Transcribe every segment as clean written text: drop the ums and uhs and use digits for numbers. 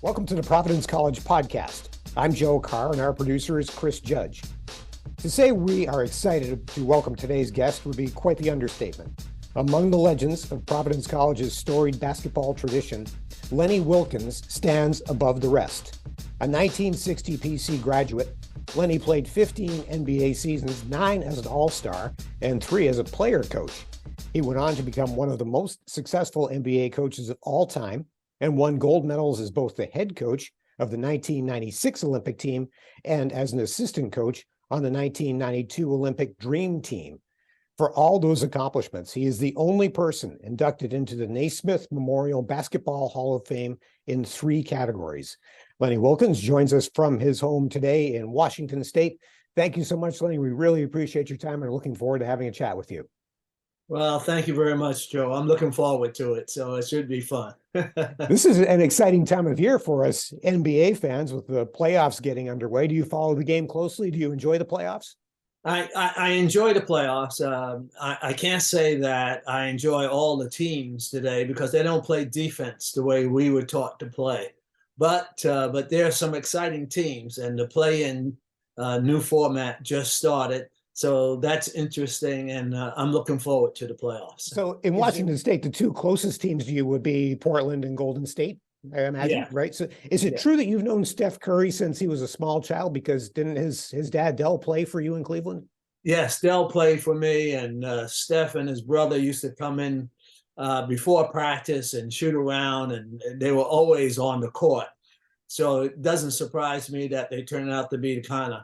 Welcome to the Providence College podcast. I'm Joe Carr, and our producer is Chris Judge. To say we are excited to welcome today's guest would be quite the understatement. Among the legends of Providence College's storied basketball tradition, Lenny Wilkens stands above the rest. A 1960 PC graduate, Lenny played 15 NBA seasons, 9 as an all-star, and 3 as a player coach. He went on to become one of the most successful NBA coaches of all time, and won gold medals as both the head coach of the 1996 Olympic team and as an assistant coach on the 1992 Olympic Dream Team. For all those accomplishments, he is the only person inducted into the Naismith Memorial Basketball Hall of Fame in 3 categories. Lenny Wilkens joins us from his home today in Washington State. Thank you so much, Lenny. We really appreciate your time and are looking forward to having a chat with you. Well, thank you very much, Joe. I'm looking forward to it, so it should be fun. This is an exciting time of year for us NBA fans with the playoffs getting underway. Do you follow the game closely? Do you enjoy the playoffs? I enjoy the playoffs. I can't say that I enjoy all the teams today because they don't play defense the way we were taught to play. But there are some exciting teams, and the play-in new format just started. So that's interesting, and I'm looking forward to the playoffs. So in Washington State, the 2 closest teams to you would be Portland and Golden State, I imagine, yeah. right? So is it true that you've known Steph Curry since he was a small child? Because didn't his dad, Dell, play for you in Cleveland? Yes, Dell played for me, and Steph and his brother used to come in before practice and shoot around, and they were always on the court. So it doesn't surprise me that they turned out to be the kind of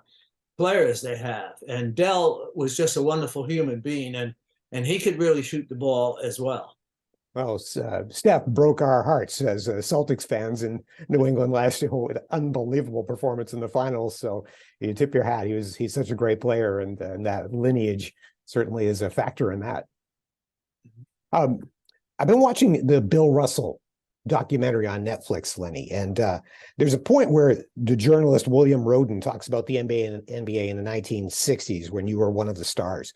players they have. And Dell was just a wonderful human being, and he could really shoot the ball as well. Well, Steph broke our hearts as Celtics fans in New England last year with an unbelievable performance in the finals. So you tip your hat. He's such a great player, and that lineage certainly is a factor in that. I've been watching the Bill Russell documentary on Netflix, Lenny, and there's a point where the journalist William Roden talks about the NBA in the 1960s when you were one of the stars.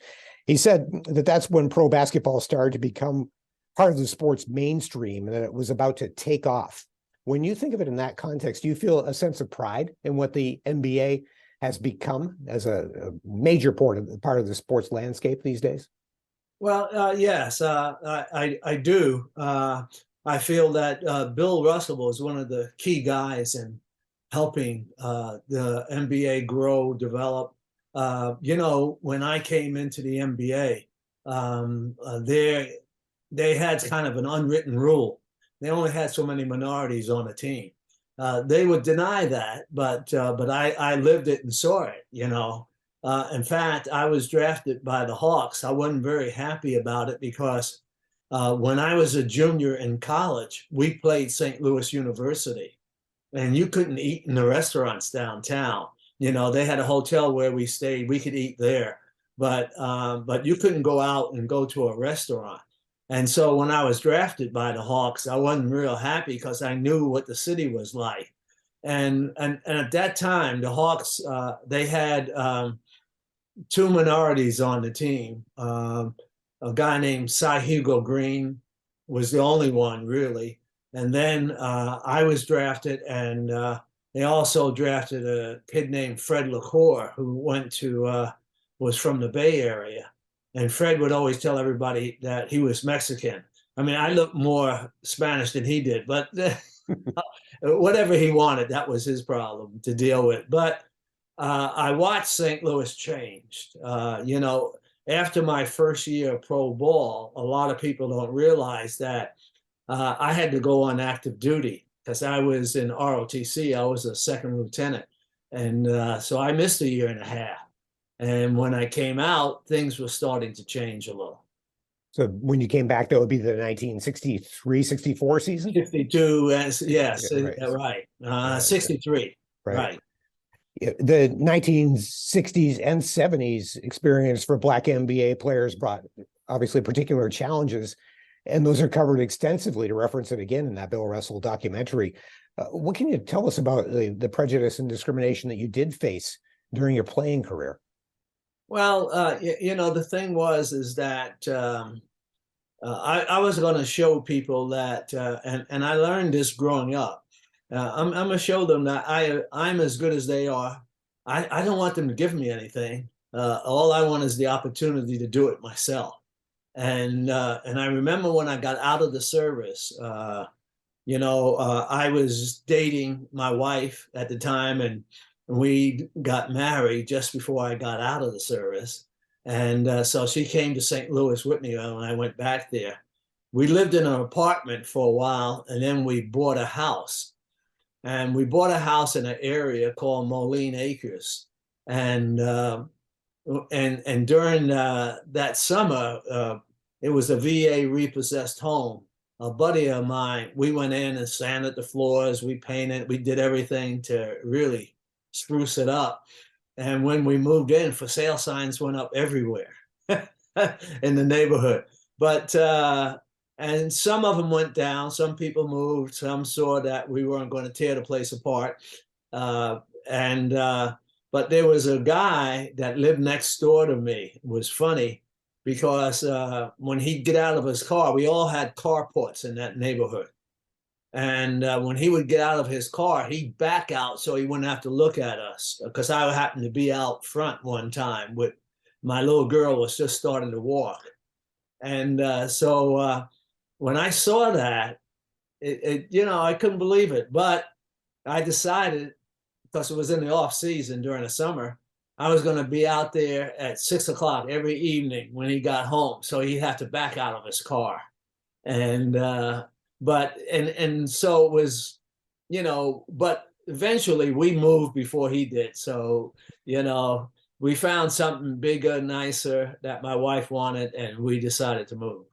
He said that that's when pro basketball started to become part of the sport's mainstream and that it was about to take off. When you think of it in that context, do you feel a sense of pride in what the NBA has become as a major part of the sports landscape these days? Well, yes, I do. I feel that Bill Russell was one of the key guys in helping the NBA grow, develop. When I came into the NBA, they had kind of an unwritten rule. They only had so many minorities on a team. They would deny that, but I lived it and saw it. In fact, I was drafted by the Hawks. I wasn't very happy about it because when I was a junior in college, we played St. Louis University, and you couldn't eat in the restaurants downtown. They had a hotel where we stayed. We could eat there, but you couldn't go out and go to a restaurant. And so when I was drafted by the Hawks, I wasn't real happy because I knew what the city was like. And at that time, the Hawks, they had 2 minorities on the team. A guy named Cy Hugo Green was the only one, really. And then I was drafted, and they also drafted a kid named Fred LaCour, who was from the Bay Area. And Fred would always tell everybody that he was Mexican. I mean, I looked more Spanish than he did, but whatever he wanted, that was his problem to deal with. But I watched St. Louis changed. After my first year of pro ball, a lot of people don't realize that I had to go on active duty because I was in ROTC. I was a second lieutenant. And so I missed a year and a half. And when I came out, things were starting to change a little. So when you came back, that would be the 1963, 64 season? 62, yes, right. 63, right. The 1960s and 70s experience for Black NBA players brought obviously particular challenges, and those are covered extensively, to reference it again in that Bill Russell documentary. What can you tell us about the prejudice and discrimination that you did face during your playing career? Well, the thing is that I was going to show people that, and I learned this growing up, I'm gonna show them that I'm as good as they are. I don't want them to give me anything. All I want is the opportunity to do it myself. And I remember when I got out of the service, I was dating my wife at the time, and we got married just before I got out of the service. And so she came to St. Louis with me when I went back there. We lived in an apartment for a while, and then we bought a house. And we bought a house in an area called Moline Acres. And during that summer, it was a VA repossessed home. A buddy of mine, we went in and sanded the floors, we painted, we did everything to really spruce it up. And when we moved in, for sale signs went up everywhere in the neighborhood. But and some of them went down. Some people moved. Some saw that we weren't going to tear the place apart. And but there was a guy that lived next door to me. It was funny because when he'd get out of his car, we all had carports in that neighborhood. And when he would get out of his car, he'd back out so he wouldn't have to look at us. Because I happened to be out front one time with my little girl was just starting to walk. And so when I saw that, I couldn't believe it. But I decided, because it was in the off season during the summer, I was going to be out there at 6 o'clock every evening when he got home. So he'd have to back out of his car. And so it was, but eventually we moved before he did. So, we found something bigger, nicer that my wife wanted, and we decided to move.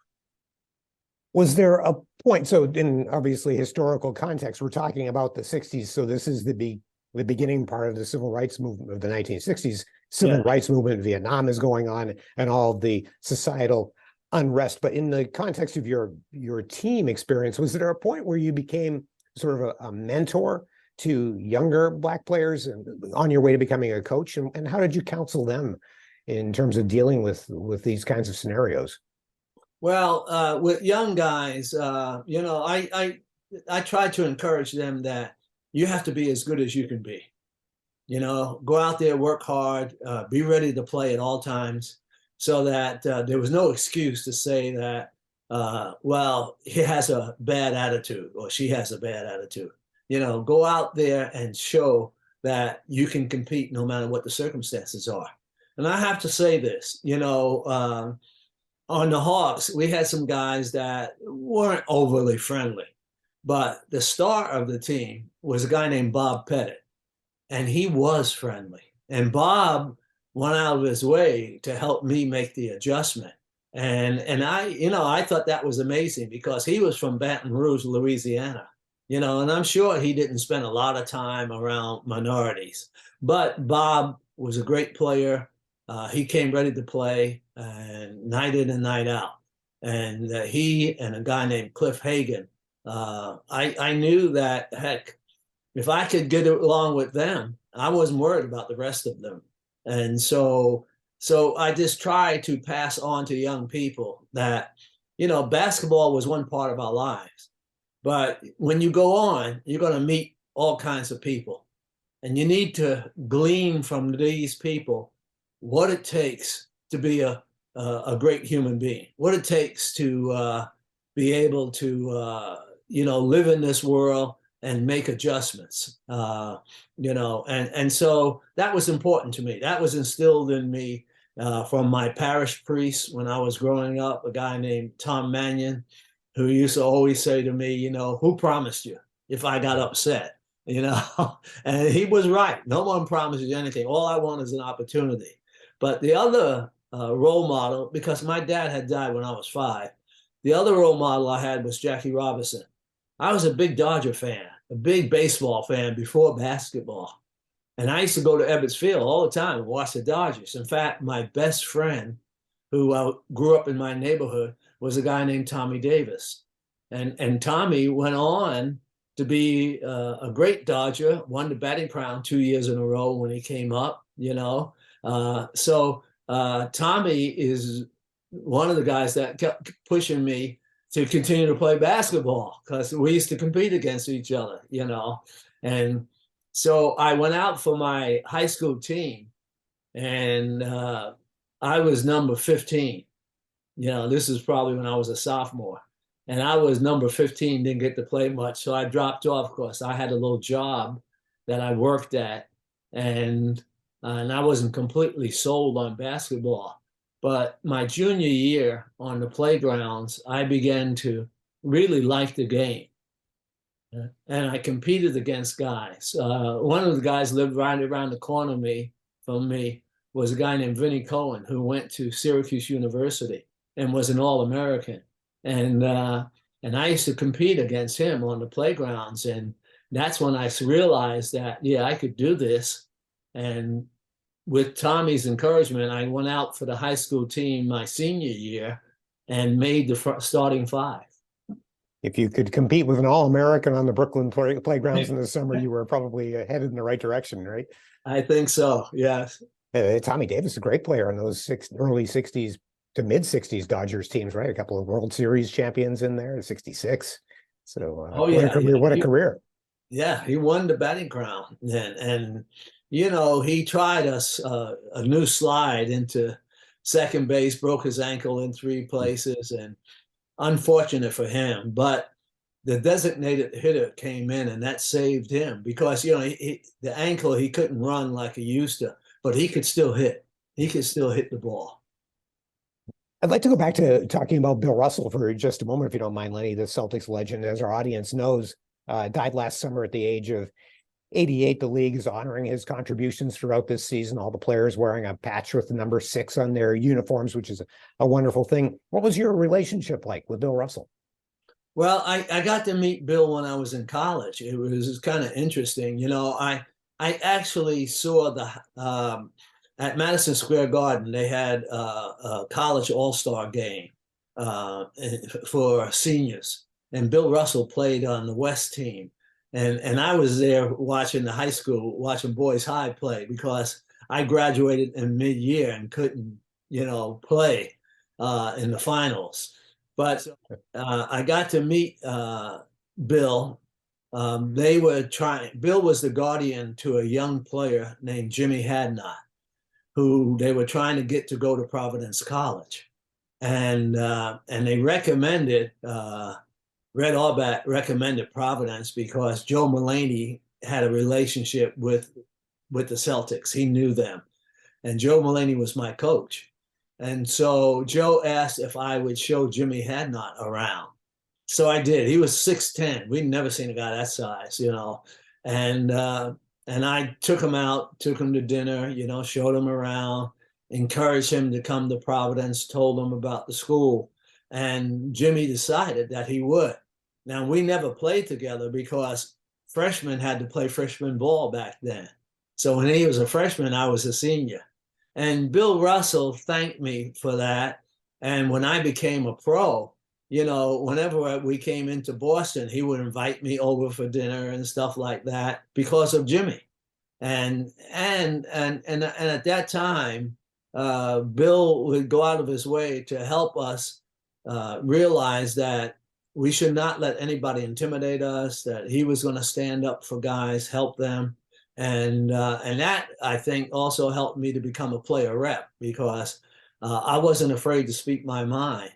Was there a point? So in obviously historical context, we're talking about the 60s. So this is the beginning part of the civil rights movement of the 1960s. Civil rights movement, Vietnam is going on, and all of the societal unrest. But in the context of your team experience, was there a point where you became sort of a mentor to younger Black players and on your way to becoming a coach? And how did you counsel them in terms of dealing with these kinds of scenarios? Well, with young guys, I try to encourage them that you have to be as good as you can be. Go out there, work hard, be ready to play at all times, so that there was no excuse to say that, he has a bad attitude or she has a bad attitude. Go out there and show that you can compete no matter what the circumstances are. And I have to say this, on the Hawks, we had some guys that weren't overly friendly, but the star of the team was a guy named Bob Pettit, and he was friendly. And Bob went out of his way to help me make the adjustment. And I thought that was amazing because he was from Baton Rouge, Louisiana, and I'm sure he didn't spend a lot of time around minorities, but Bob was a great player. He came ready to play, and night in and night out. And he and a guy named Cliff Hagan, I knew that, heck, if I could get along with them, I wasn't worried about the rest of them. And so I just try to pass on to young people that, basketball was one part of our lives. But when you go on, you're going to meet all kinds of people. And you need to glean from these people what it takes to be a great human being, what it takes to be able to, live in this world and make adjustments, and so that was important to me. That was instilled in me from my parish priest when I was growing up, a guy named Tom Mannion, who used to always say to me, who promised you if I got upset, and he was right. No one promises you anything. All I want is an opportunity. But the other role model, because my dad had died when I was 5, the other role model I had was Jackie Robinson. I was a big Dodger fan, a big baseball fan before basketball. And I used to go to Ebbets Field all the time and watch the Dodgers. In fact, my best friend, who grew up in my neighborhood, was a guy named Tommy Davis. And Tommy went on to be a great Dodger, won the batting crown 2 years in a row when he came up, So Tommy is one of the guys that kept pushing me to continue to play basketball because we used to compete against each other, And so I went out for my high school team, and I was number 15. This is probably when I was a sophomore. And I was number 15, didn't get to play much. So I dropped off, of course. I had a little job that I worked at, and I wasn't completely sold on basketball. But my junior year on the playgrounds, I began to really like the game. And I competed against guys. One of the guys lived right around the corner from me was a guy named Vinnie Cohen, who went to Syracuse University and was an All-American. And I used to compete against him on the playgrounds. And that's when I realized that, yeah, I could do this. And with Tommy's encouragement, I went out for the high school team my senior year and made the starting five. If you could compete with an All-American on the Brooklyn playgrounds in the summer, you were probably headed in the right direction, right? I think so, yes. Tommy Davis, a great player on those early 60s to mid-60s Dodgers teams, right? A couple of World Series champions in there, 66. So what a career. Yeah, he won the batting crown then. And he tried us a new slide into second base, broke his ankle in 3 places, and unfortunate for him. But the designated hitter came in, and that saved him because, the ankle, he couldn't run like he used to, but he could still hit. He could still hit the ball. I'd like to go back to talking about Bill Russell for just a moment, if you don't mind, Lenny. The Celtics legend, as our audience knows, died last summer at the age of 88. The league is honoring his contributions throughout this season. All the players wearing a patch with the number 6 on their uniforms, which is a wonderful thing. What was your relationship like with Bill Russell? Well, I got to meet Bill when I was in college. It was kind of interesting. I actually saw at Madison Square Garden, they had a college all-star game for seniors. And Bill Russell played on the West team. And I was there watching watching Boys High play because I graduated in mid-year and couldn't, play in the finals. But I got to meet Bill. Bill was the guardian to a young player named Jimmy Hadnot, who they were trying to get to go to Providence College. And they recommended, Red Auerbach recommended Providence because Joe Mullaney had a relationship with the Celtics. He knew them. And Joe Mullaney was my coach. And so Joe asked if I would show Jimmy Hadnot around. So I did. He was 6'10". We'd never seen a guy that size, And I took him out, took him to dinner, showed him around, encouraged him to come to Providence, told him about the school. And Jimmy decided that he would. Now, we never played together because freshmen had to play freshman ball back then. So when he was a freshman, I was a senior. And Bill Russell thanked me for that. And when I became a pro, whenever we came into Boston, he would invite me over for dinner and stuff like that because of Jimmy. And at that time, Bill would go out of his way to help us realize that we should not let anybody intimidate us, that he was going to stand up for guys, help them. And that, I think, also helped me to become a player rep because I wasn't afraid to speak my mind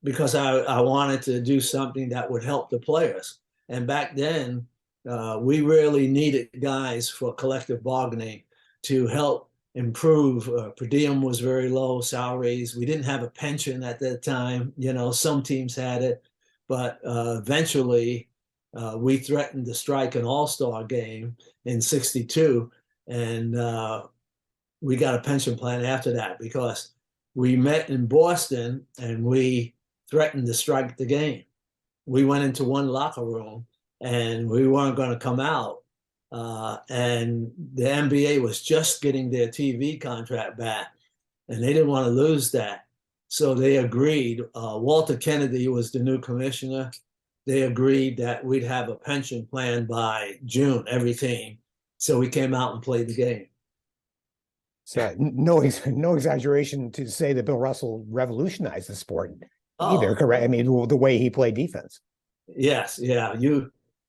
because I wanted to do something that would help the players. And back then, we really needed guys for collective bargaining to help improve. Per diem was very low, salaries. We didn't have a pension at that time. Some teams had it. But eventually, we threatened to strike an all-star game in '62, and we got a pension plan after that because we met in Boston and we threatened to strike the game. We went into one locker room and we weren't going to come out. And the NBA was just getting their TV contract back, and they didn't want to lose that. So they agreed. Walter Kennedy was the new commissioner. They agreed that we'd have a pension plan by June, every team. So we came out and played the game. So no exaggeration to say that Bill Russell revolutionized the sport. either, Oh, correct? I mean, the way he played defense. yes, yeah.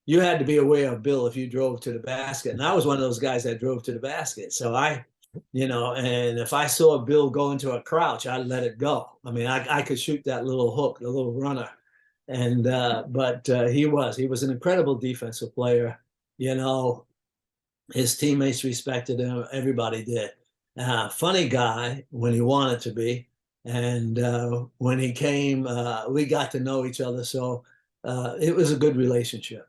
You had to be aware of Bill if you drove to the basket. And I was one of those guys that drove to the basket. So and if I saw Bill go into a crouch, I'd let it go. I mean, I could shoot that little hook, the little runner. And but he was an incredible defensive player. You know, his teammates respected him. Everybody did. Funny guy when he wanted to be. And when he came, we got to know each other. So it was a good relationship.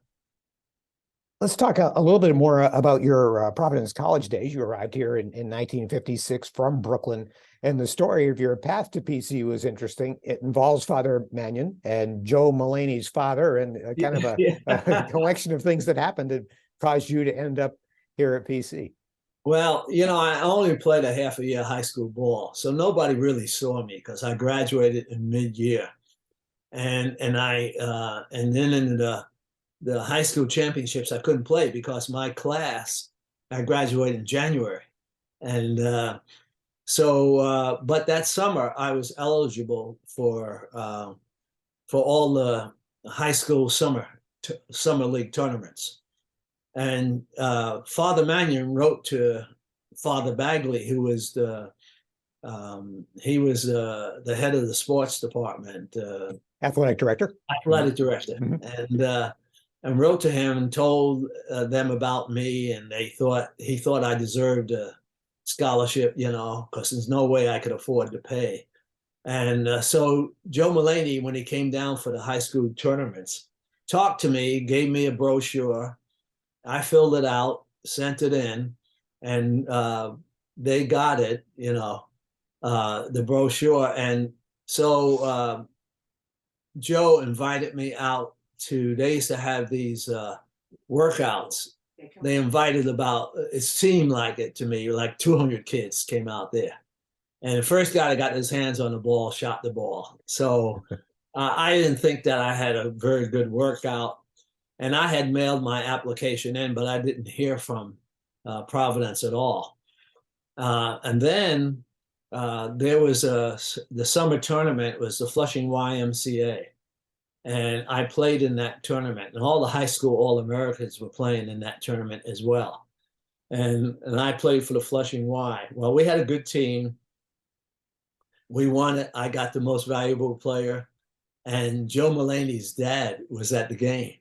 Let's talk a little bit more about your Providence College days. You arrived here in 1956 from Brooklyn, and the story of your path to PC was interesting. It involves Father Mannion and Joe Mullaney's father, and kind of a, Yeah. a collection of things that happened that caused you to end up here at PC. Well, I only played a half a year high school ball, so nobody really saw me because I graduated in mid-year, and then in the high school championships I couldn't play because my class I graduated in January, and but that summer I was eligible for all the high school summer league tournaments. And Father Mannion wrote to Father Bagley, who was the head of the sports department, Athletic director. athletic director, Mm-hmm. and wrote to him and told them about me, and he thought I deserved a scholarship, because there's no way I could afford to pay. And so Joe Mullaney, when he came down for the high school tournaments, talked to me, gave me a brochure. I filled it out, sent it in, and they got it, the brochure. And so Joe invited me out they used to have these workouts. They invited it seemed like it to me, like 200 kids came out there. And the first guy that got his hands on the ball shot the ball. So I didn't think that I had a very good workout. And I had mailed my application in, but I didn't hear from Providence at all. And then there was the summer tournament was the Flushing YMCA. And I played in that tournament. And all the high school All-Americans were playing in that tournament as well. And I played for the Flushing Y. Well, we had a good team. We won it. I got the most valuable player. And Joe Mullaney's dad was at the game.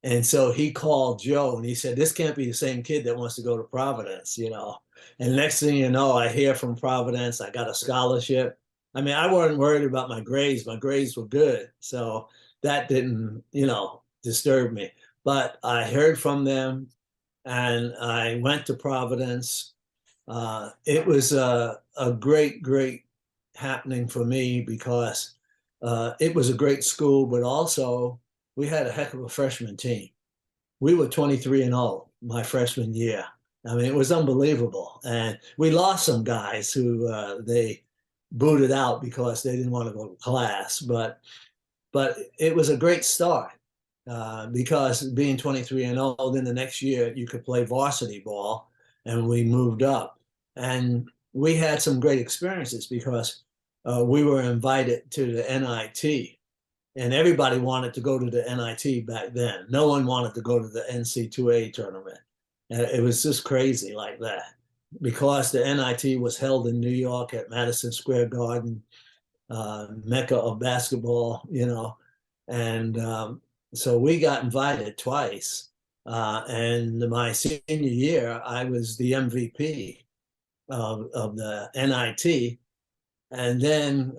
And so he called Joe and he said, this can't be the same kid that wants to go to Providence, And next thing you know, I hear from Providence, I got a scholarship. I mean, I wasn't worried about my grades. My grades were good. So that didn't, disturb me. But I heard from them and I went to Providence. It was a great, great happening for me because it was a great school, but also we had a heck of a freshman team. We were 23-0 my freshman year. I mean, it was unbelievable. And we lost some guys who they booted out because they didn't want to go to class. But it was a great start because being 23-0, then the next year you could play varsity ball, and we moved up. And we had some great experiences because we were invited to the NIT. And everybody wanted to go to the NIT back then. No one wanted to go to the NC2A tournament. It was just crazy like that because the NIT was held in New York at Madison Square Garden, mecca of basketball, And so we got invited twice. And my senior year, I was the MVP of the NIT. And then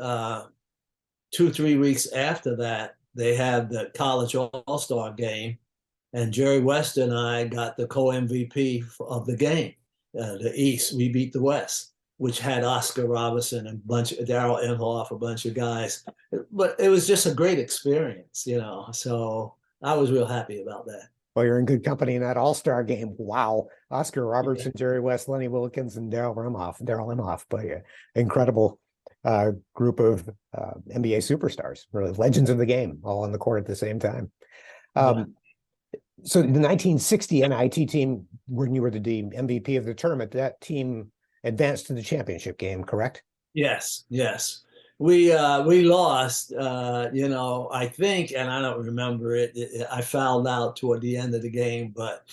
2-3 weeks after that, they had the college all-star game, and Jerry West and I got the co-MVP of the game. The East, we beat the West, which had Oscar Robertson and Darryl Imhoff, a bunch of guys. But it was just a great experience, So I was real happy about that. Well, you're in good company in that all-star game. Wow. Oscar Robertson, Jerry West, Lenny Wilkens, and Darryl Imhoff. But incredible group of NBA superstars, really legends of the game, all on the court at the same time. So the 1960 NIT team, when you were the MVP of the tournament, that team advanced to the championship game, correct? Yes. we lost. I think, and I don't remember it. I fouled out toward the end of the game, but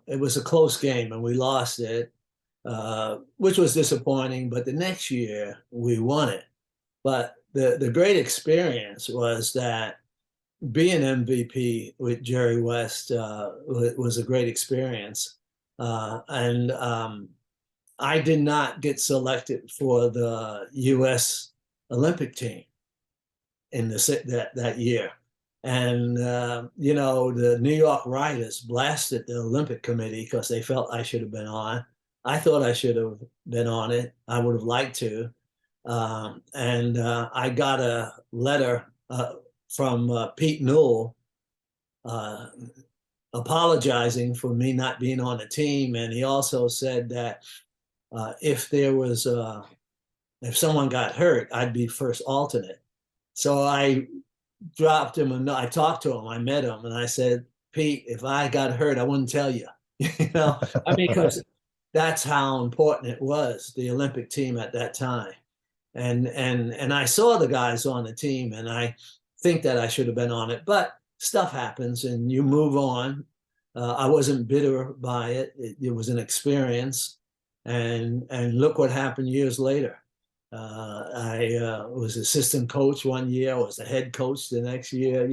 it was a close game, and we lost it, which was disappointing. But the next year we won it. But the great experience was that being MVP with Jerry West was a great experience, and I did not get selected for the U.S. Olympic team in that year. And the New York writers blasted the Olympic Committee because they felt I should have been on. I thought I should have been on it. I would have liked to. And I got a letter from Pete Newell apologizing for me not being on the team. And he also said that if someone got hurt, I'd be first alternate. So I dropped him a note. I talked to him. I met him, and I said, Pete, if I got hurt, I wouldn't tell you. Because that's how important it was, the Olympic team at that time. And I saw the guys on the team, and I think that I should have been on it. But stuff happens, and you move on. I wasn't bitter by it. It was an experience. And look what happened years later. I was assistant coach one year. I was the head coach the next year,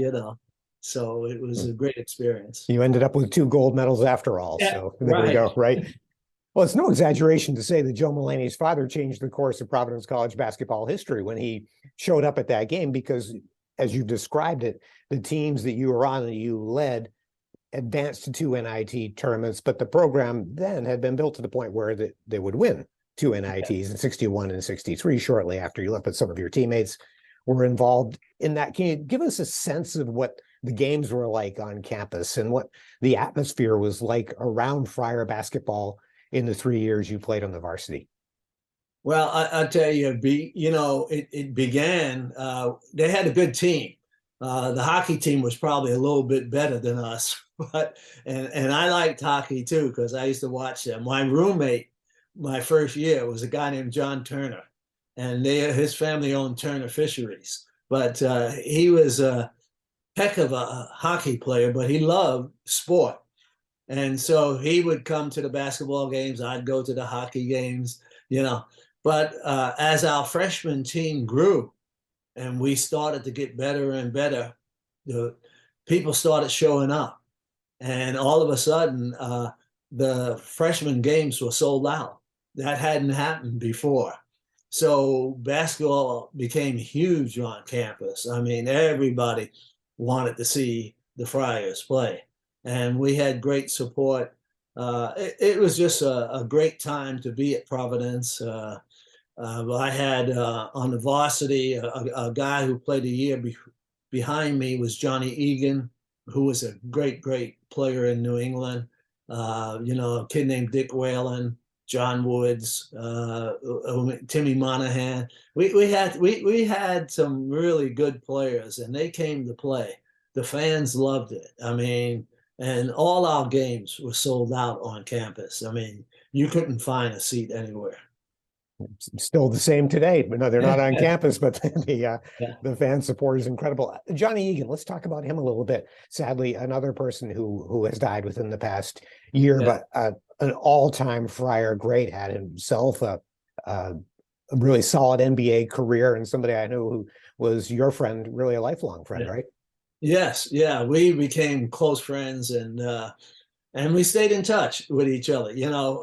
So it was a great experience. You ended up with 2 gold medals after all. Yeah, so there we go, right? Well, it's no exaggeration to say that Joe Mullaney's father changed the course of Providence College basketball history when he showed up at that game, because as you described it, the teams that you were on and you led advanced to 2 NIT tournaments, but the program then had been built to the point where they would win 2 NITs in 61 and 63 shortly after you left, but some of your teammates were involved in that. Can you give us a sense of what the games were like on campus and what the atmosphere was like around Friar basketball in the 3 years you played on the varsity? Well, I'll tell you, it began, they had a good team. The hockey team was probably a little bit better than us, and I liked hockey too, because I used to watch them. My roommate, my first year, was a guy named John Turner, and his family owned Turner Fisheries. But he was a heck of a hockey player, but he loved sport. And so he would come to the basketball games. I'd go to the hockey games, But as our freshman team grew and we started to get better and better, the people started showing up. And all of a sudden, the freshman games were sold out. That hadn't happened before. So basketball became huge on campus. I mean, everybody wanted to see the Friars play. And we had great support. It was just a great time to be at Providence. I had on the varsity a guy who played a year behind me was Johnny Egan, who was a great player in New England. A kid named Dick Whalen, John Woods, Timmy Monahan. We had some really good players, and they came to play. The fans loved it. I mean, and all our games were sold out on campus. I mean, you couldn't find a seat anywhere. It's still the same today, but no, they're not on campus, but the fan support is incredible. Johnny Egan, let's talk about him a little bit. Sadly, another person who has died within the past year, but an all-time Friar great, had himself a really solid NBA career, and somebody I knew who was your friend, really a lifelong friend, right? Yes, yeah, we became close friends, and we stayed in touch with each other.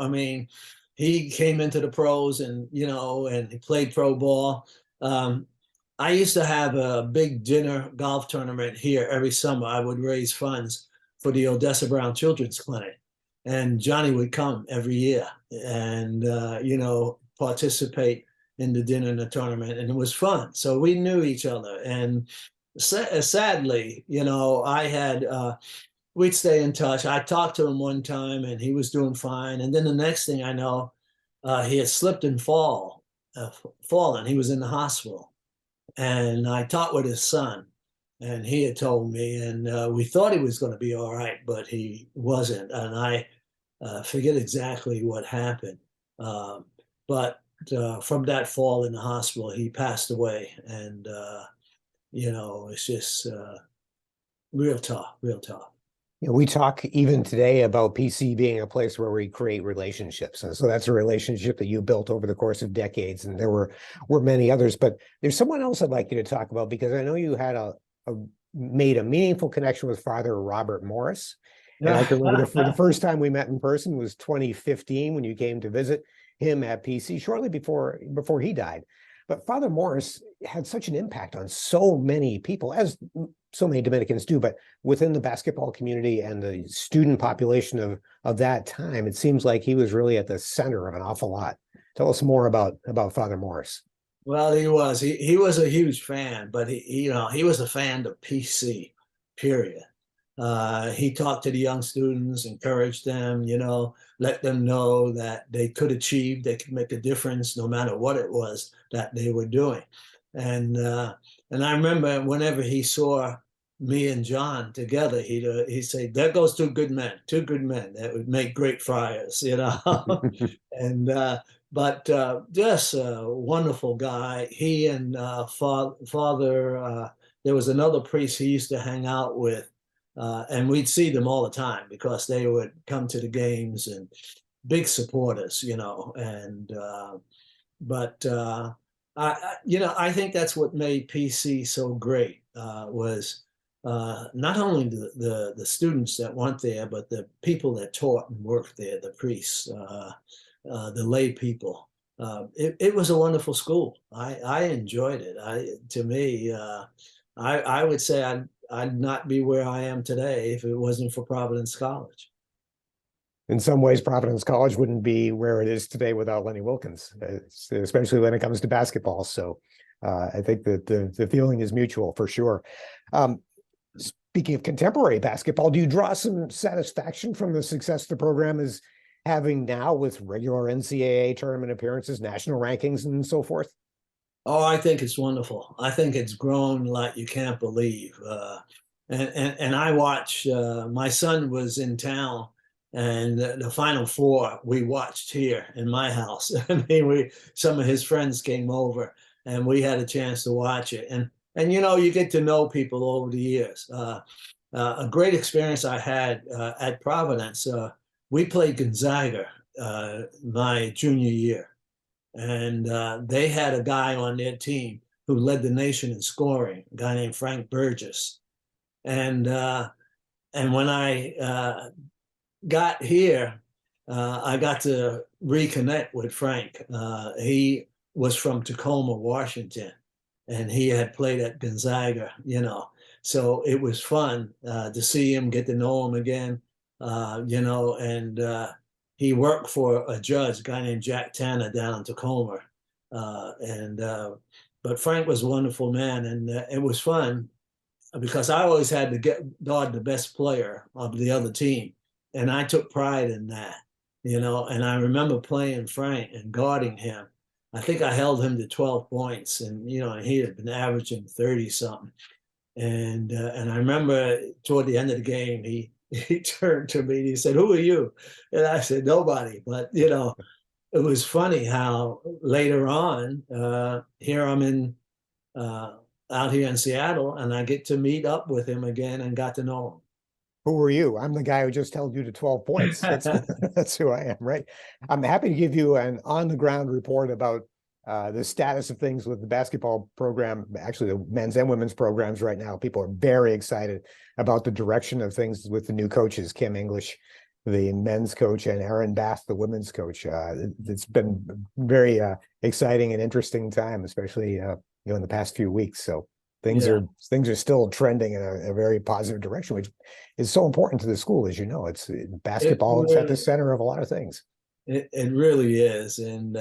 I mean, he came into the pros, and and he played pro ball. I used to have a big dinner golf tournament here every summer. I would raise funds for the Odessa Brown Children's Clinic, and Johnny would come every year and participate in the dinner and the tournament, and it was fun. So we knew each other, and sadly, I had we'd stay in touch. I talked to him one time, and he was doing fine. And then the next thing I know, he had slipped and fallen. He was in the hospital, and I talked with his son, and he had told me, and we thought he was going to be all right, but he wasn't. And I forget exactly what happened, but from that fall in the hospital, he passed away, and it's just real tough, real tough. We talk even today about PC being a place where we create relationships. And so that's a relationship that you built over the course of decades. And there were many others, but there's someone else I'd like you to talk about, because I know you had made a meaningful connection with Father Robert Morris. And I can remember the first time we met in person was 2015 when you came to visit him at PC shortly before he died. But Father Morris had such an impact on so many people, as so many Dominicans do, but within the basketball community and the student population of that time, it seems like he was really at the center of an awful lot. Tell us more about Father Morris. Well, he was. He was a huge fan, but he was a fan of PC, period. He talked to the young students, encouraged them, let them know that they could achieve, they could make a difference no matter what it was that they were doing. And I remember whenever he saw me and John together, he'd say, "There goes two good men that would make great friars," And but just a wonderful guy. He and Father, there was another priest he used to hang out with. And we'd see them all the time because they would come to the games, and big supporters, And I think that's what made PC so great, was not only the students that went there, but the people that taught and worked there, the priests, the lay people. It was a wonderful school. I enjoyed it. To me, I would say I'd not be where I am today if it wasn't for Providence College. In some ways, Providence College wouldn't be where it is today without Lenny Wilkens, especially when it comes to basketball. So I think that the feeling is mutual for sure. Speaking of contemporary basketball, do you draw some satisfaction from the success the program is having now with regular NCAA tournament appearances, national rankings, and so forth? Oh, I think it's wonderful. I think it's grown like you can't believe. And I watch, my son was in town, and the Final Four we watched here in my house. I mean, some of his friends came over, and we had a chance to watch it. And you get to know people over the years. A great experience I had at Providence. We played Gonzaga my junior year. And they had a guy on their team who led the nation in scoring, a guy named Frank Burgess. And when I got here, I got to reconnect with Frank. He was from Tacoma, Washington, and he had played at Gonzaga, So it was fun to see him, get to know him again, and he worked for a judge, a guy named Jack Tanner down in Tacoma. But Frank was a wonderful man, and it was fun because I always had to guard the best player of the other team. And I took pride in that, and I remember playing Frank and guarding him. I think I held him to 12 points, and, he had been averaging 30 something. And I remember toward the end of the game, he turned to me and he said, "Who are you?" And I said, "Nobody." But, it was funny how later on, here I'm out here in Seattle, and I get to meet up with him again and got to know him. Who are you? I'm the guy who just held you to 12 points. That's who I am, right? I'm happy to give you an on-the-ground report about the status of things with the basketball program, actually the men's and women's programs right now. People are very excited about the direction of things with the new coaches, Kim English, the men's coach, and Aaron Bath, the women's coach. It's been very exciting and interesting time, especially in the past few weeks. So things are still trending in a very positive direction, which is so important to the school, as you know. It's basketball is at the center of a lot of things. It really is, and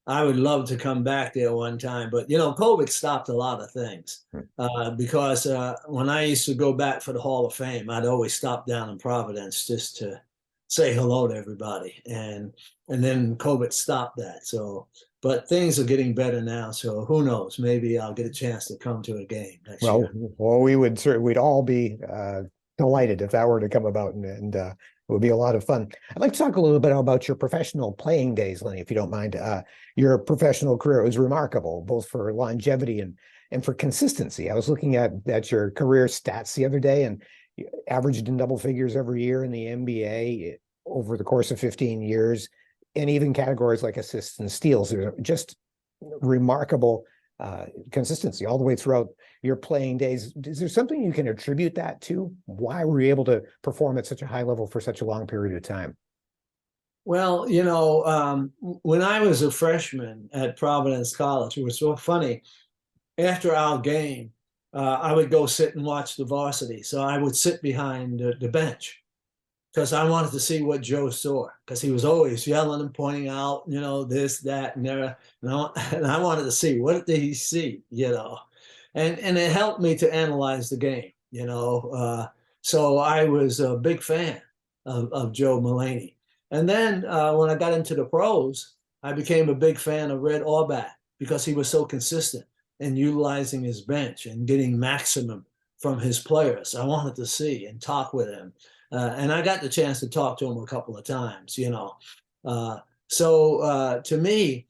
I would love to come back there one time, but COVID stopped a lot of things because when I used to go back for the Hall of Fame, I'd always stop down in Providence just to say hello to everybody, and then COVID stopped that. So, but things are getting better now, so who knows? Maybe I'll get a chance to come to a game next year. Well, we'd all be delighted if that were to come about, and It would be a lot of fun. I'd like to talk a little bit about your professional playing days, Lenny, if you don't mind. Your professional career was remarkable, both for longevity and for consistency. I was looking at your career stats the other day, and you averaged in double figures every year in the NBA over the course of 15 years, and even categories like assists and steals. They're just remarkable consistency all the way throughout your playing days. Is there something you can attribute that to? Why were you able to perform at such a high level for such a long period of time? Well, when I was a freshman at Providence College, it was so funny. After our game, I would go sit and watch the varsity. So I would sit behind the bench because I wanted to see what Joe saw, because he was always yelling and pointing out, this, that, and there. And I wanted to see, what did he see, And it helped me to analyze the game. So I was a big fan of Joe Mullaney. And then when I got into the pros, I became a big fan of Red Auerbach because he was so consistent in utilizing his bench and getting maximum from his players. I wanted to see and talk with him. And I got the chance to talk to him a couple of times, So to me,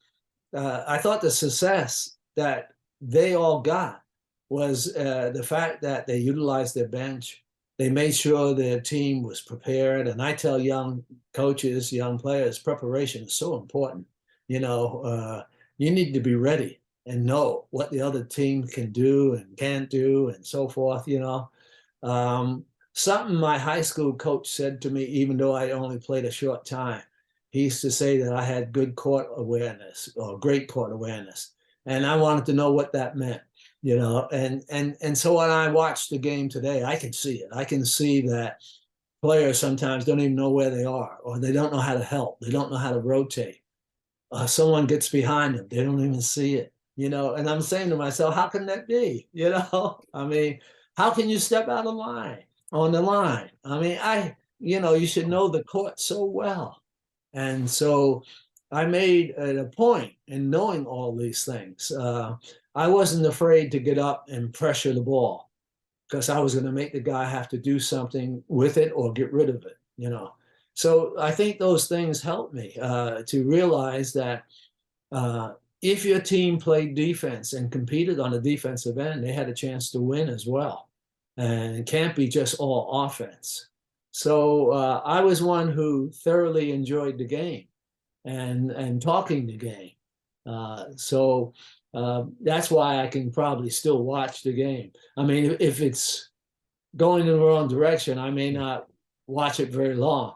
I thought the success that they all got was the fact that they utilized their bench. They made sure their team was prepared. And I tell young coaches, young players, preparation is so important. You need to be ready and know what the other team can do and can't do and so forth, Something my high school coach said to me, even though I only played a short time, he used to say that I had good court awareness or great court awareness. And I wanted to know what that meant, and so when I watch the game today, I can see it. I can see that players sometimes don't even know where they are, or they don't know how to help. They don't know how to rotate. Someone gets behind them. They don't even see it, and I'm saying to myself, how can that be? I mean, how can you step out of line? On the line. I mean, you should know the court so well. And so I made it a point in knowing all these things. I wasn't afraid to get up and pressure the ball because I was going to make the guy have to do something with it or get rid of it, So I think those things helped me to realize that if your team played defense and competed on the defensive end, they had a chance to win as well. And it can't be just all offense. So I was one who thoroughly enjoyed the game and talking the game. So that's why I can probably still watch the game. I mean, if it's going in the wrong direction, I may not watch it very long.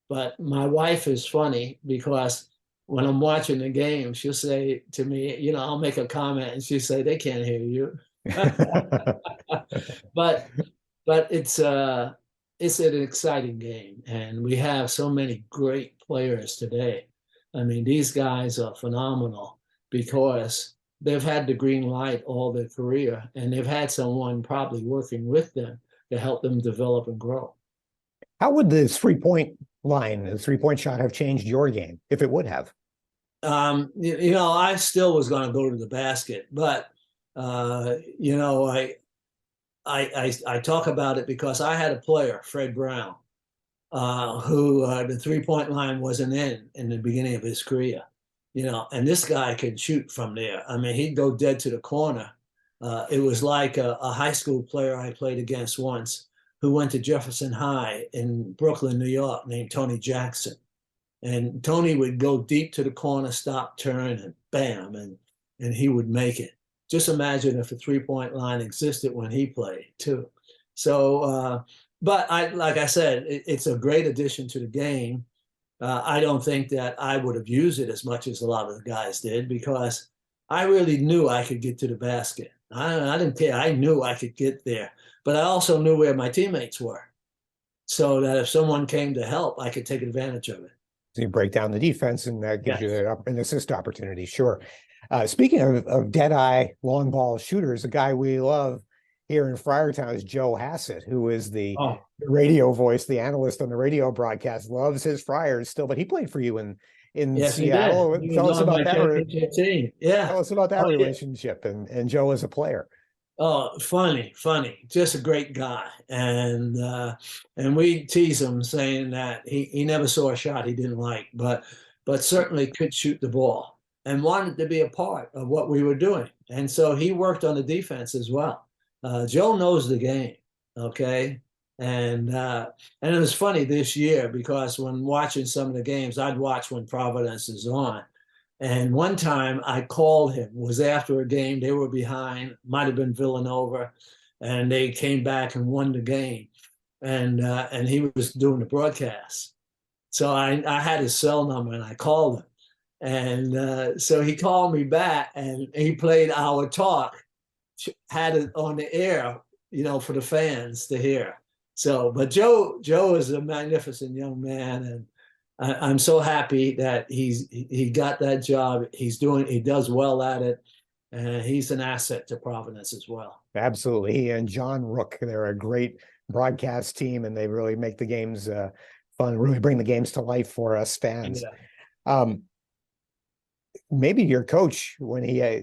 But my wife is funny because when I'm watching the game, she'll say to me, I'll make a comment and she'll say, they can't hear you. but it's an exciting game, and we have so many great players today. I mean, these guys are phenomenal because they've had the green light all their career, and they've had someone probably working with them to help them develop and grow. How would the 3-point line, the 3-point shot, have changed your game, if it would have? I still was going to go to the basket, but I talk about it because I had a player, Fred Brown, who the 3-point line wasn't in the beginning of his career, and this guy could shoot from there. I mean, he'd go dead to the corner. It was like a high school player I played against once who went to Jefferson High in Brooklyn, New York, named Tony Jackson. And Tony would go deep to the corner, stop, turn, and bam, and he would make it. Just imagine if a 3-point line existed when he played too. So, but like I said, it's a great addition to the game. I don't think that I would have used it as much as a lot of the guys did because I really knew I could get to the basket. I didn't care. I knew I could get there, but I also knew where my teammates were, so that if someone came to help, I could take advantage of it. So you break down the defense, and that gives you an assist opportunity. Sure. Speaking of dead-eye long ball shooters, a guy we love here in Friartown is Joe Hassett, who is the radio voice, the analyst on the radio broadcast, loves his Friars still, but he played for you in yes, Seattle. Tell us about that. Tell us about that relationship and Joe as a player. Oh, funny, just a great guy. And we tease him saying that he never saw a shot he didn't like, but certainly could shoot the ball and wanted to be a part of what we were doing. And so he worked on the defense as well. Joe knows the game, okay? And it was funny this year because when watching some of the games, I'd watch when Providence is on. And one time I called him, was after a game, they were behind, might have been Villanova, and they came back and won the game. And he was doing the broadcast. So I had his cell number and I called him. And so he called me back and he played our talk, had it on the air, for the fans to hear. So, but Joe is a magnificent young man, and I'm so happy that he got that job. He does well at it, and he's an asset to Providence as well. Absolutely. He and John Rook, they're a great broadcast team, and they really make the games fun, really bring the games to life for us fans. Yeah. Maybe your coach, when he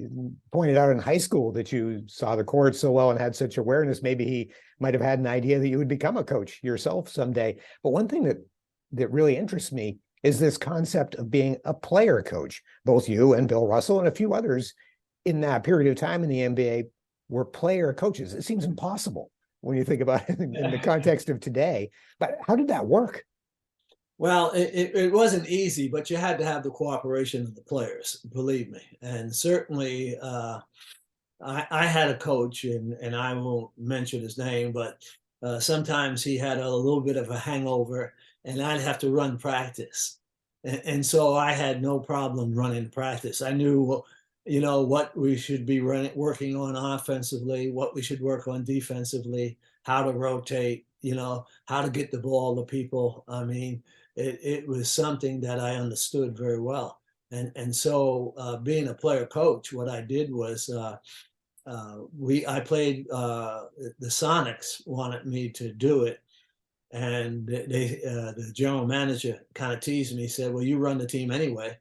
pointed out in high school that you saw the court so well and had such awareness, maybe he might have had an idea that you would become a coach yourself someday. But one thing that really interests me is this concept of being a player coach. Both you and Bill Russell and a few others in that period of time in the NBA were player coaches. It seems impossible when you think about it in the context of today. But how did that work? Well, it wasn't easy, but you had to have the cooperation of the players, believe me. And certainly I had a coach, and I won't mention his name, but sometimes he had a little bit of a hangover, and I'd have to run practice. And so I had no problem running practice. I knew, what we should be working on offensively, what we should work on defensively, how to rotate, how to get the ball to people. I mean, it was something that I understood very well. And so being a player coach, what I did was I played the Sonics wanted me to do it, and the general manager kind of teased me, said, "Well, you run the team anyway,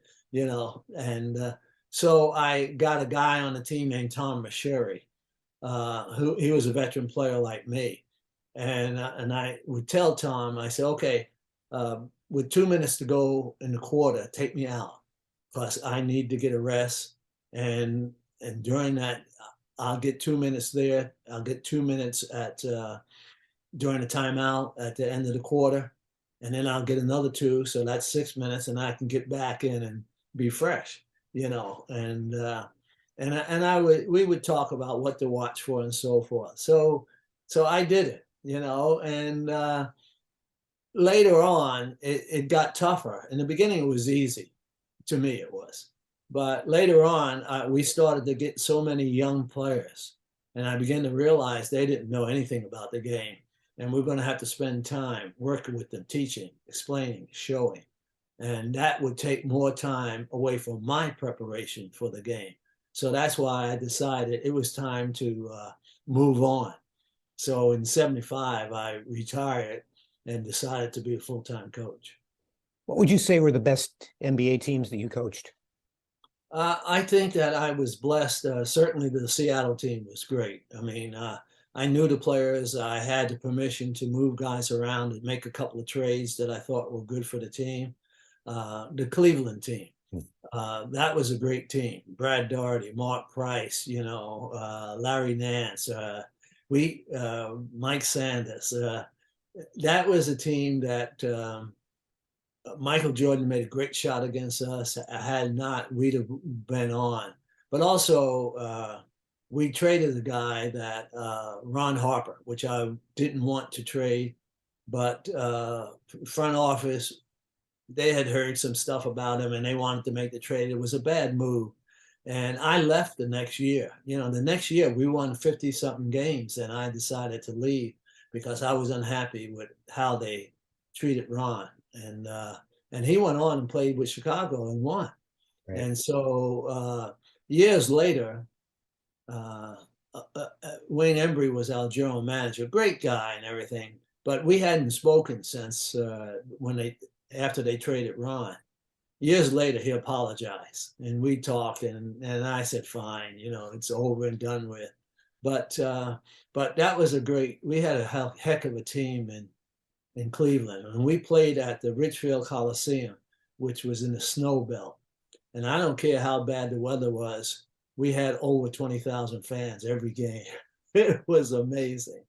And so I got a guy on the team named Tom Masheri, who he was a veteran player like me, and I would tell Tom, I said, "Okay, with 2 minutes to go in the quarter, take me out, because I need to get a rest, and during that." I'll get 2 minutes there. I'll get 2 minutes during the timeout at the end of the quarter, and then I'll get another 2. So that's 6 minutes, and I can get back in and be fresh, And we would talk about what to watch for and so forth. So I did it, And later on, it got tougher. In the beginning, it was easy. To me, it was. But later on, we started to get so many young players, and I began to realize they didn't know anything about the game. And we're going to have to spend time working with them, teaching, explaining, showing. And that would take more time away from my preparation for the game. So that's why I decided it was time to move on. So in '75, I retired and decided to be a full-time coach. What would you say were the best NBA teams that you coached? I think that I was blessed. Certainly the Seattle team was great. I mean, I knew the players. I had the permission to move guys around and make a couple of trades that I thought were good for the team. The Cleveland team, that was a great team. Brad Daugherty, Mark Price, Larry Nance, Mike Sanders. That was a team that Michael Jordan made a great shot against us. Had not, we'd have been on. But also, we traded a guy that Ron Harper, which I didn't want to trade, but front office, they had heard some stuff about him and they wanted to make the trade. It was a bad move. And I left the next year. The next year we won 50-something games, and I decided to leave because I was unhappy with how they treated Ron. And he went on and played with Chicago and won. Right. And so years later, Wayne Embry was our general manager, great guy and everything, but we hadn't spoken since after they traded Ron. Years later, he apologized, and we talked, and I said, fine, it's over and done with. But that was we had a heck of a team in Cleveland. And we played at the Richfield Coliseum, which was in the snow belt. And I don't care how bad the weather was, we had over 20,000 fans every game. It was amazing.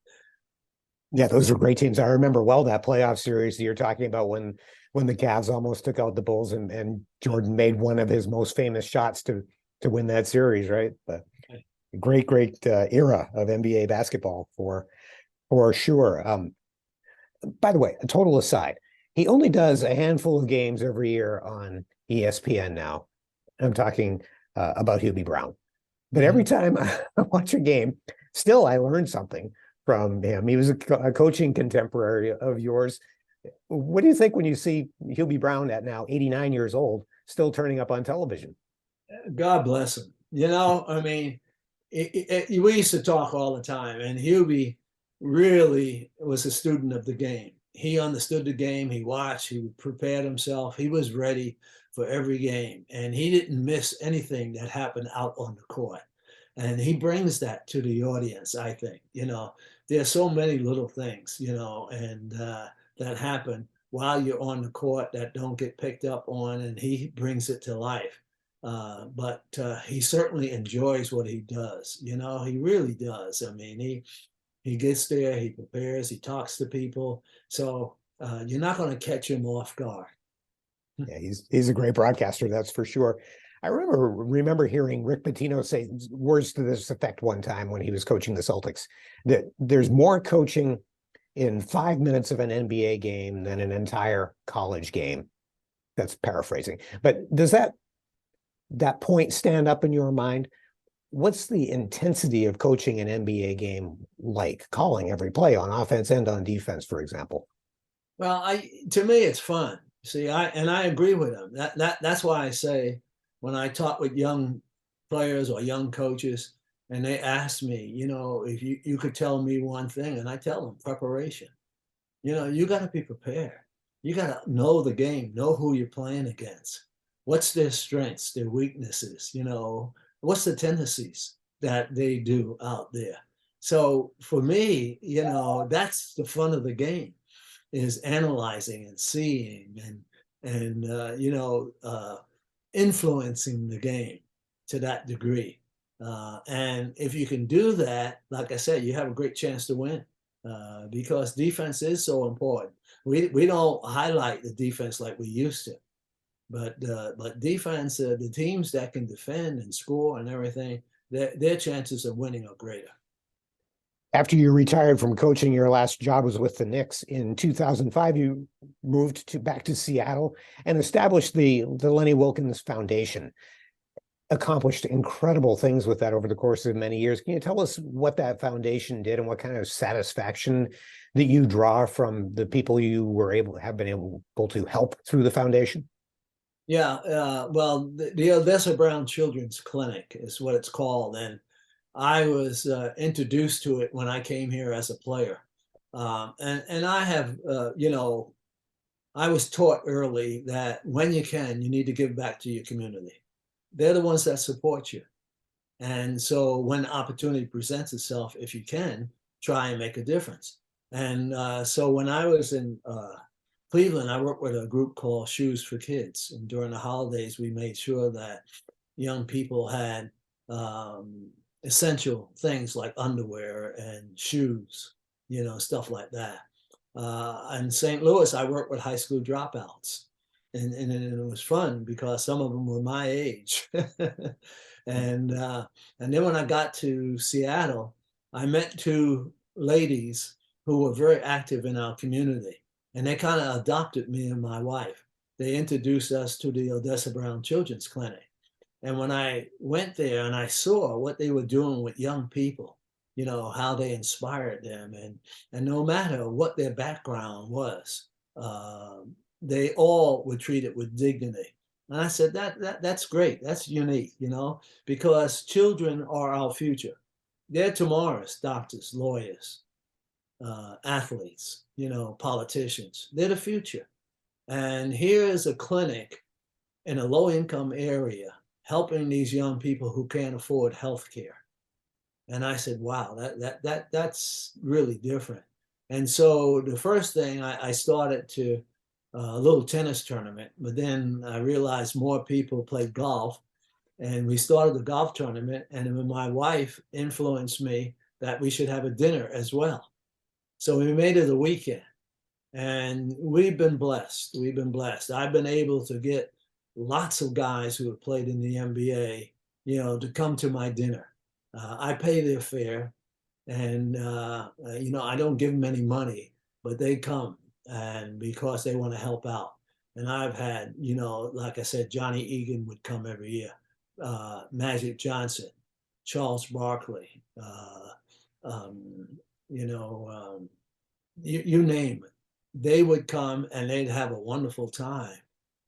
Yeah, those were great teams. I remember well that playoff series that you're talking about when the Cavs almost took out the Bulls and Jordan made one of his most famous shots to win that series, right? But great era of NBA basketball for sure. By the way, a total aside, he only does a handful of games every year on ESPN now. I'm talking about Hubie Brown. But every time I watch a game, still I learn something from him. He was a coaching contemporary of yours. What do you think when you see Hubie Brown at now 89 years old, still turning up on television? God bless him. I mean, we used to talk all the time, and Hubie really was a student of the game. He understood the game. He watched. He prepared himself. He was ready for every game, and he didn't miss anything that happened out on the court. And he brings that to the audience, I think. There's so many little things, and that happen while you're on the court that don't get picked up on, and he brings it to life. But he certainly enjoys what he does. He really does. I mean, he gets there, he prepares, he talks to people. So you're not going to catch him off guard. Yeah, he's a great broadcaster, that's for sure. I remember hearing Rick Pitino say words to this effect one time when he was coaching the Celtics, that there's more coaching in 5 minutes of an NBA game than an entire college game. That's paraphrasing. But does that point stand up in your mind? What's the intensity of coaching an NBA game like, calling every play on offense and on defense, for example? Well, to me, it's fun. See, I agree with him. That's why I say when I talk with young players or young coaches, and they ask me, if you could tell me one thing, and I tell them preparation. You got to be prepared. You got to know the game, know who you're playing against. What's their strengths, their weaknesses, what's the tendencies that they do out there. So for me, that's the fun of the game, is analyzing and seeing and influencing the game to that degree. And if you can do that, like I said, you have a great chance to win, because defense is so important. We don't highlight the defense like we used to, but defense, the teams that can defend and score and everything, their chances of winning are greater. After you retired from coaching, your last job was with the Knicks. In 2005, you moved back to Seattle and established the Lenny Wilkens Foundation. Accomplished incredible things with that over the course of many years. Can you tell us what that foundation did and what kind of satisfaction that you draw from the people you have been able to help through the foundation? Yeah, well, the Odessa Brown Children's Clinic is what it's called, and I was introduced to it when I came here as a player, and I have, I was taught early that when you can, you need to give back to your community. They're the ones that support you, and so when the opportunity presents itself, if you can, try and make a difference. And so when I was in Cleveland, I worked with a group called Shoes for Kids, and during the holidays, we made sure that young people had essential things like underwear and shoes, stuff like that. In St. Louis, I worked with high school dropouts, and it was fun because some of them were my age. and then when I got to Seattle, I met two ladies who were very active in our community, and they kind of adopted me and my wife. They introduced us to the Odessa Brown Children's Clinic. And when I went there and I saw what they were doing with young people, how they inspired them, and no matter what their background was, they all were treated with dignity. And I said, that's great. That's unique, because children are our future. They're tomorrow's doctors, lawyers, athletes, politicians. They're the future. And here is a clinic in a low-income area helping these young people who can't afford health care. And I said, wow, that's really different. And so the first thing I started to a little tennis tournament, but then I realized more people played golf, and we started the golf tournament. And then my wife influenced me that we should have a dinner as well. So we made it a weekend, and we've been blessed. We've been blessed. I've been able to get lots of guys who have played in the NBA, to come to my dinner. I pay their fare, and I don't give them any money, but they come, and because they want to help out. And I've had, like I said, Johnny Egan would come every year, Magic Johnson, Charles Barkley, um, you know, you name it. They would come and they'd have a wonderful time.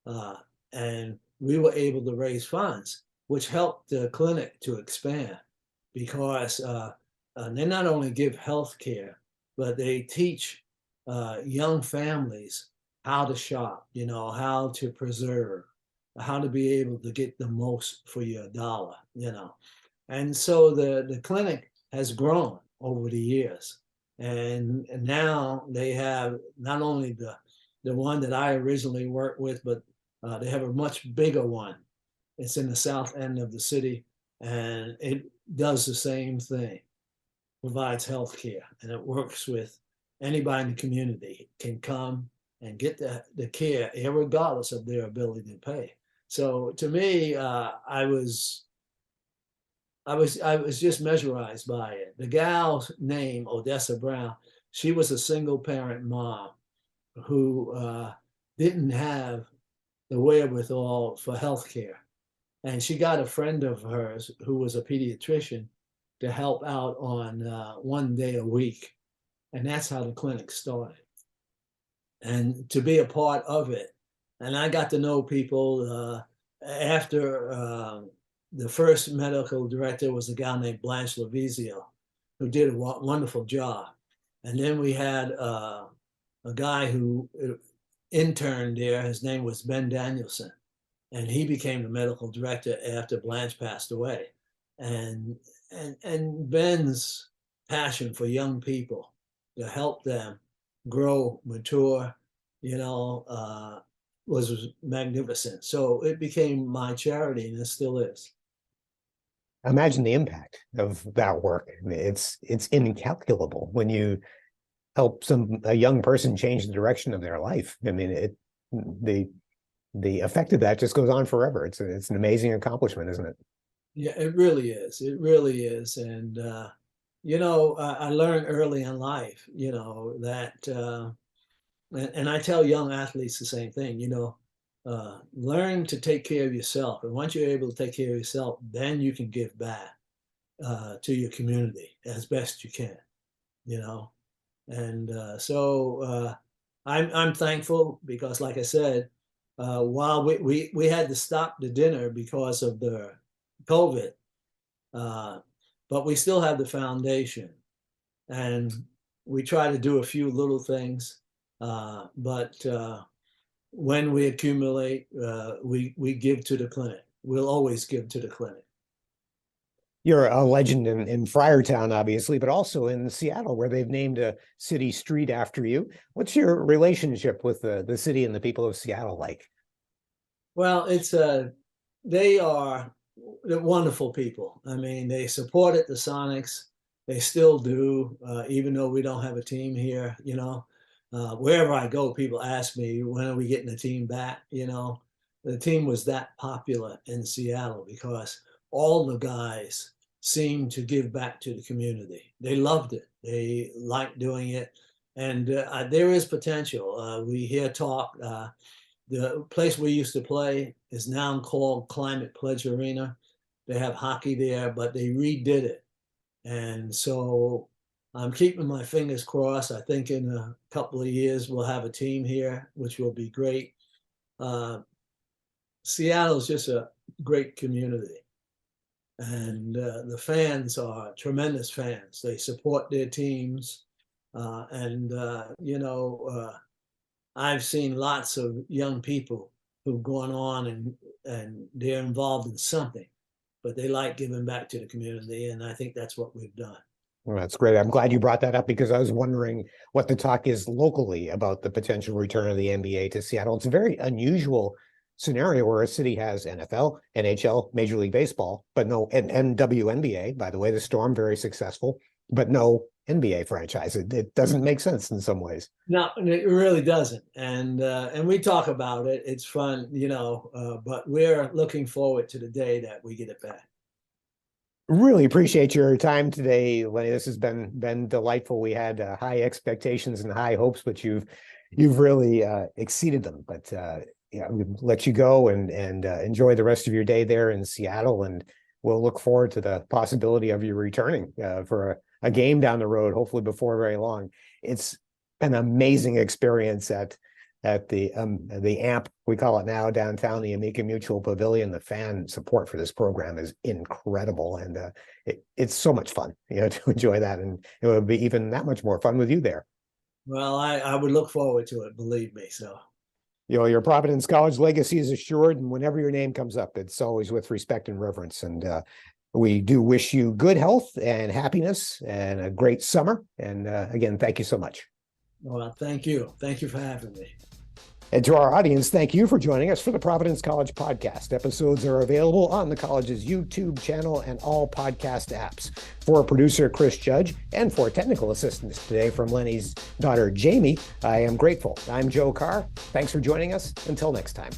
Uh, and we were able to raise funds, which helped the clinic to expand because they not only give health care, but they teach young families how to shop, how to preserve, how to be able to get the most for your dollar. And so the clinic has grown over the years. And now they have not only the one that I originally worked with, but they have a much bigger one. It's in the south end of the city, and it does the same thing, provides health care, and it works with anybody in the community can come and get the care, regardless of their ability to pay. So to me, I was just mesmerized by it. The gal's name, Odessa Brown, she was a single parent mom who didn't have the wherewithal for health care. And she got a friend of hers who was a pediatrician to help out on one day a week. And that's how the clinic started. And to be a part of it. And I got to know people after the first medical director was a gal named Blanche Lavizio, who did a wonderful job. And then we had a guy who interned there. His name was Ben Danielson, and he became the medical director after Blanche passed away. And Ben's passion for young people to help them grow, mature, was magnificent. So it became my charity, and it still is. Imagine the impact of that work. I mean, it's incalculable when you help a young person change the direction of their life. I mean, the effect of that just goes on forever. It's an amazing accomplishment, isn't it? Yeah, it really is. It really is. And I learned early in life, that, and I tell young athletes the same thing. Learn to take care of yourself, and once you're able to take care of yourself, then you can give back to your community as best you can. And so I'm thankful because, like I said, while we had to stop the dinner because of the COVID, but we still have the foundation, and we try to do a few little things. But when we accumulate, we give to the clinic. We'll always give to the clinic. You're a legend in Friartown, obviously, but also in Seattle, where they've named a city street after you. What's your relationship with the city and the people of Seattle like? Well, they are wonderful people. I mean, they supported the Sonics. They still do, even though we don't have a team here. Wherever I go, people ask me, when are we getting the team back? The team was that popular in Seattle because all the guys seemed to give back to the community. They loved it. They liked doing it. And there is potential. We hear talk. The place we used to play is now called Climate Pledge Arena. They have hockey there, but they redid it. And so I'm keeping my fingers crossed. I think in a couple of years, we'll have a team here, which will be great. Seattle is just a great community. And the fans are tremendous fans. They support their teams. I've seen lots of young people who've gone on and they're involved in something, but they like giving back to the community, and I think that's what we've done. Well, that's great. I'm glad you brought that up because I was wondering what the talk is locally about the potential return of the NBA to Seattle. It's a very unusual scenario where a city has NFL, NHL, Major League Baseball, but no, and WNBA, by the way, the Storm, very successful, but no NBA franchise. It doesn't make sense in some ways. No, it really doesn't. And we talk about it. It's fun, but we're looking forward to the day that we get it back. Really appreciate your time today, Lenny. This has been delightful. We had high expectations and high hopes, but you've really exceeded them. But we'll let you go and enjoy the rest of your day there in Seattle, and we'll look forward to the possibility of you returning for a game down the road, hopefully before very long. It's an amazing experience at the AMP, we call it now, downtown, the Amica Mutual Pavilion. The fan support for this program is incredible, and it's so much fun, to enjoy that, and it would be even that much more fun with you there. Well, I would look forward to it, believe me. So, your Providence College legacy is assured, and whenever your name comes up, it's always with respect and reverence. And we do wish you good health and happiness and a great summer. And again, thank you so much. Well, thank you. Thank you for having me. And to our audience, thank you for joining us for the Providence College podcast. Episodes are available on the college's YouTube channel and all podcast apps. For producer Chris Judge and for technical assistance today from Lenny's daughter Jamie, I am grateful. I'm Joe Carr. Thanks for joining us. Until next time.